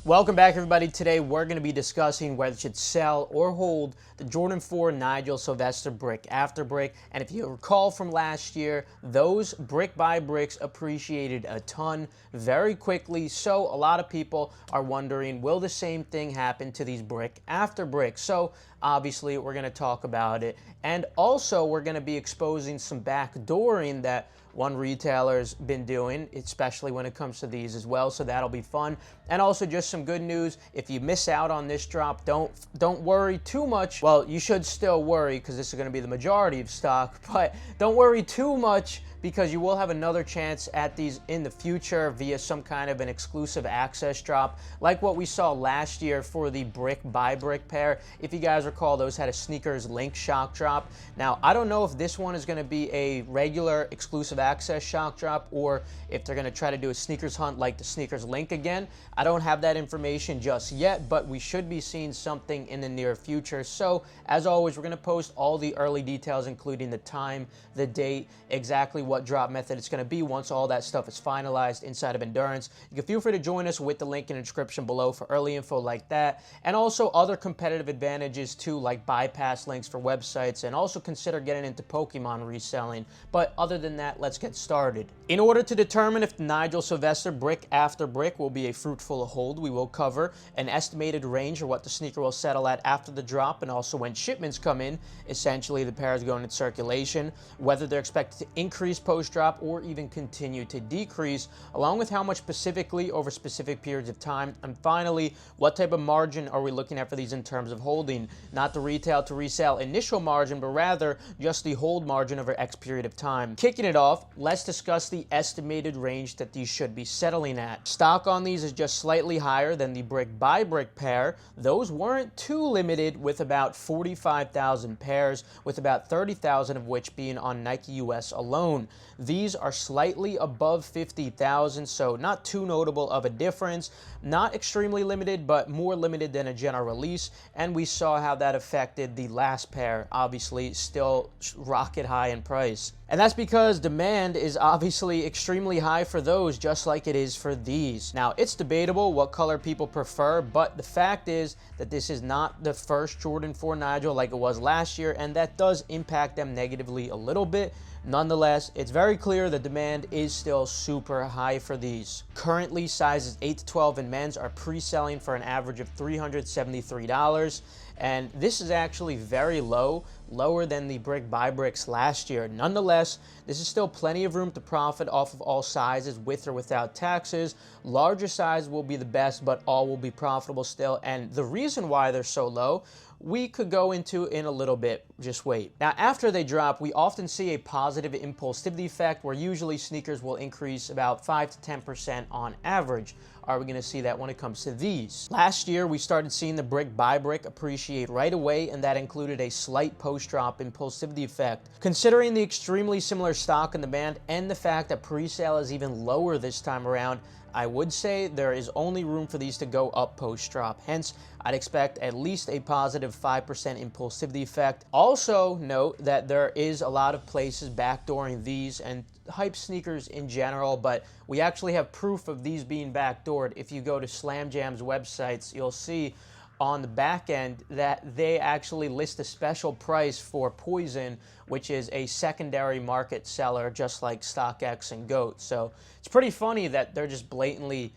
Welcome back, everybody. Today we're going to be discussing whether you should sell or hold the Jordan 4 Nigel Sylvester brick after brick. And if you recall from last year, those brick by bricks appreciated a ton very quickly. So a lot of people are wondering, will the same thing happen to these brick after brick? So obviously we're going to talk about it. And also we're going to be exposing some backdooring that one retailer's been doing, especially when it comes to these as well, so that'll be fun. And also just some good news, if you miss out on this drop, don't worry too much. Well, you should still worry because this is going to be the majority of stock, but don't worry too much because you will have another chance at these in the future via some kind of an exclusive access drop, like what we saw last year for the brick by brick pair. If you guys recall, those had a sneakers link shock drop. Now, I don't know if this one is going to be a regular exclusive access shock drop or if they're going to try to do a sneakers hunt like the sneakers link again. I don't have that information just yet, but we should be seeing something in the near future. So as always, we're going to post all the early details, including the time, the date, exactly what drop method it's going to be once all that stuff is finalized inside of Endurance. You can feel free to join us with the link in the description below for early info like that, and also other competitive advantages too, like bypass links for websites, and also consider getting into Pokemon reselling. But other than that, let's get started. In order to determine if the Nigel Sylvester brick after brick will be a fruitful hold, we will cover an estimated range or what the sneaker will settle at after the drop, and also when shipments come in, essentially the pair is going in circulation, whether they're expected to increase post-drop or even continue to decrease, along with how much specifically over specific periods of time, and finally, what type of margin are we looking at for these in terms of holding? Not the retail to resale initial margin, but rather just the hold margin over X period of time. Kicking it off, let's discuss the estimated range that these should be settling at. Stock on these is just slightly higher than the brick by brick pair. Those weren't too limited, with about 45,000 pairs, with about 30,000 of which being on Nike US alone. These are slightly above 50,000, so not too notable of a difference. Not extremely limited, but more limited than a general release, and we saw how that affected the last pair, obviously still rocket high in price. And that's because demand is obviously extremely high for those, just like it is for these. Now, it's debatable what color people prefer, but the fact is that this is not the first Jordan 4 Nigel like it was last year, and that does impact them negatively a little bit. Nonetheless, it's very clear the demand is still super high for these. Currently, sizes 8 to 12 in men's are pre-selling for an average of $373. And this is actually very low, lower than the brick by bricks last year. Nonetheless, this is still plenty of room to profit off of all sizes with or without taxes. Larger size will be the best, but all will be profitable still. And the reason why they're so low, we could go into in a little bit. Just wait. Now, after they drop, we often see a positive impulsivity effect where usually sneakers will increase about 5 to 10% on average. Are we going to see that when it comes to these? Last year, we started seeing the brick by brick appreciate right away, and that included a slight post-drop impulsivity effect. Considering the extremely similar stock in the band and the fact that pre-sale is even lower this time around, I would say there is only room for these to go up post-drop. Hence, I'd expect at least a positive 5% impulsivity effect. Also note that there is a lot of places backdooring these and hype sneakers in general, but we actually have proof of these being backdoored. If you go to Slam Jam's websites, you'll see on the back end that they actually list a special price for Poison, which is a secondary market seller just like StockX and GOAT. So it's pretty funny that they're just blatantly,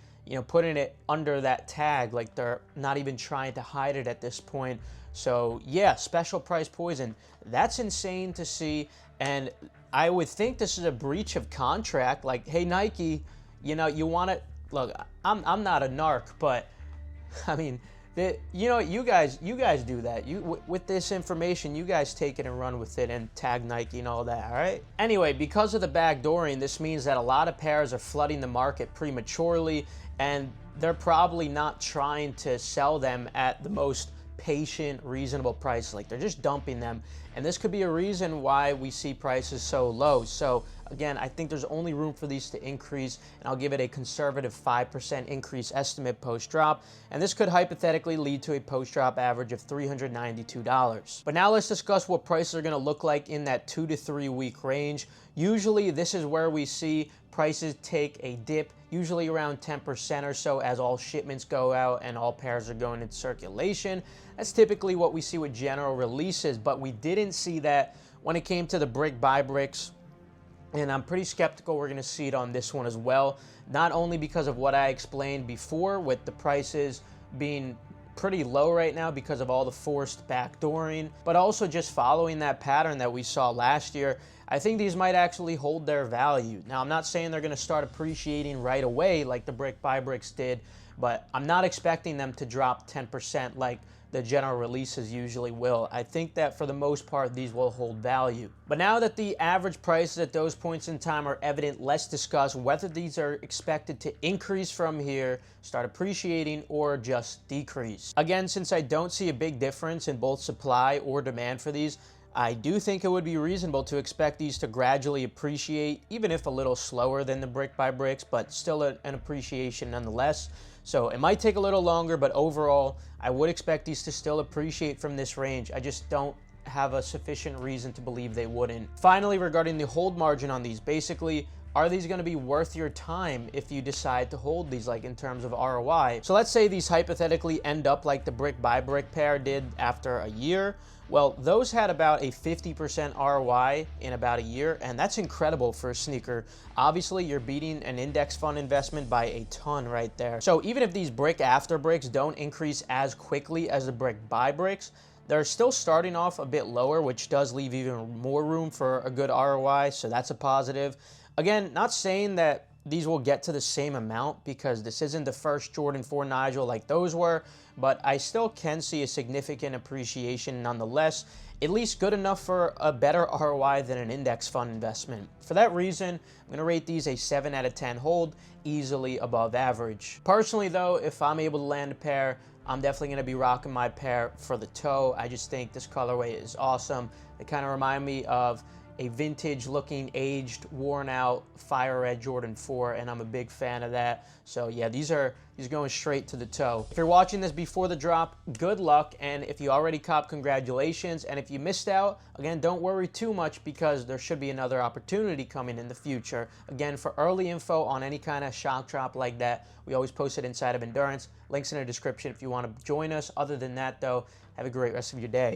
putting it under that tag, like they're not even trying to hide it at this point. So yeah, special price Poison. That's insane to see, and I would think this is a breach of contract. Like, hey Nike, you want to look. I'm not a narc, but I mean, you guys do that. With this information, you guys take it and run with it and tag Nike and all that, all right? Anyway, because of the backdooring, this means that a lot of pairs are flooding the market prematurely, and they're probably not trying to sell them at the most patient, reasonable price. Like, they're just dumping them, and this could be a reason why we see prices so low. So Again, I think there's only room for these to increase, and I'll give it a conservative 5% increase estimate post-drop, and this could hypothetically lead to a post-drop average of $392. But now let's discuss what prices are going to look like in that 2 to 3 week range. Usually this is where we see prices take a dip, usually around 10% or so, as all shipments go out and all pairs are going into circulation. That's typically what we see with general releases, but we didn't see that when it came to the brick by bricks, and I'm pretty skeptical we're going to see it on this one as well, not only because of what I explained before with the prices being pretty low right now because of all the forced backdooring, but also just following that pattern that we saw last year. I think these might actually hold their value. Now, I'm not saying they're going to start appreciating right away like the brick by bricks did, but I'm not expecting them to drop 10% like the general releases usually will. I think that for the most part, these will hold value. But now that the average prices at those points in time are evident, let's discuss whether these are expected to increase from here, start appreciating, or just decrease. Again, since I don't see a big difference in both supply or demand for these, I do think it would be reasonable to expect these to gradually appreciate, even if a little slower than the brick by bricks, but still an appreciation nonetheless. So it might take a little longer, but overall, I would expect these to still appreciate from this range. I just don't have a sufficient reason to believe they wouldn't. Finally, regarding the hold margin on these, basically, are these going to be worth your time if you decide to hold these, like in terms of ROI? So let's say these hypothetically end up like the brick by brick pair did after a year. Well, those had about a 50% ROI in about a year, and that's incredible for a sneaker. Obviously, you're beating an index fund investment by a ton right there. So even if these brick after bricks don't increase as quickly as the brick by bricks, they're still starting off a bit lower, which does leave even more room for a good ROI, so that's a positive. Again, not saying that these will get to the same amount because this isn't the first Jordan 4 Nigel like those were, but I still can see a significant appreciation nonetheless, at least good enough for a better ROI than an index fund investment. For that reason, I'm going to rate these a 7 out of 10 hold, easily above average. Personally though, if I'm able to land a pair, I'm definitely going to be rocking my pair for the toe. I just think this colorway is awesome. They kind of remind me of a vintage looking, aged, worn out fire red Jordan 4, and I'm a big fan of that. So yeah, these are going straight to the toe. If you're watching this before the drop, good luck, and if you already copped, congratulations. And if you missed out, again, don't worry too much because there should be another opportunity coming in the future. Again, for early info on any kind of shock drop like that, we always post it inside of Endurance. Links in the description if you want to join us. Other than that though, have a great rest of your day.